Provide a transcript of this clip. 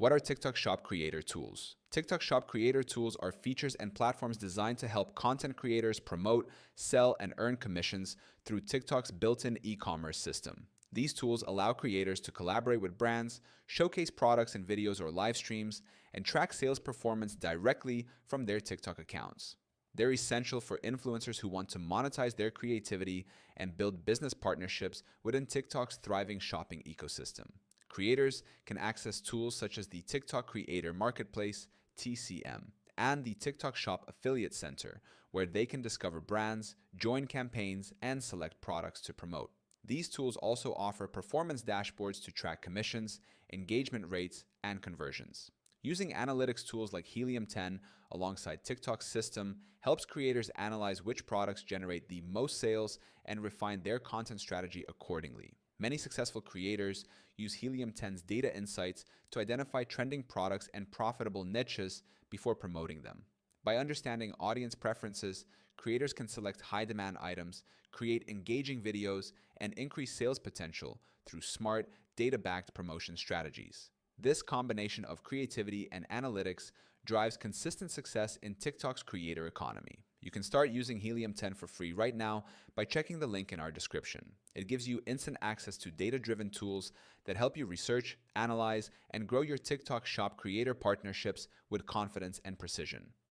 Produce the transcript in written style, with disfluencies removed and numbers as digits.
What are TikTok Shop Creator Tools? TikTok Shop Creator Tools are features and platforms designed to help content creators promote, sell, and earn commissions through TikTok's built-in e-commerce system. These tools allow creators to collaborate with brands, showcase products in videos or live streams, and track sales performance directly from their TikTok accounts. They're essential for influencers who want to monetize their creativity and build business partnerships within TikTok's thriving shopping ecosystem. Creators can access tools such as the TikTok Creator Marketplace, TCM, and the TikTok Shop Affiliate Center, where they can discover brands, join campaigns, and select products to promote. These tools also offer performance dashboards to track commissions, engagement rates, and conversions. Using analytics tools like Helium 10 alongside TikTok's system helps creators analyze which products generate the most sales and refine their content strategy accordingly. Many successful creators use Helium 10's data insights to identify trending products and profitable niches before promoting them. By understanding audience preferences, creators can select high-demand items, create engaging videos, and increase sales potential through smart, data-backed promotion strategies. This combination of creativity and analytics drives consistent success in TikTok's creator economy. You can start using Helium 10 for free right now by checking the link in our description. It gives you instant access to data-driven tools that help you research, analyze, and grow your TikTok Shop creator partnerships with confidence and precision.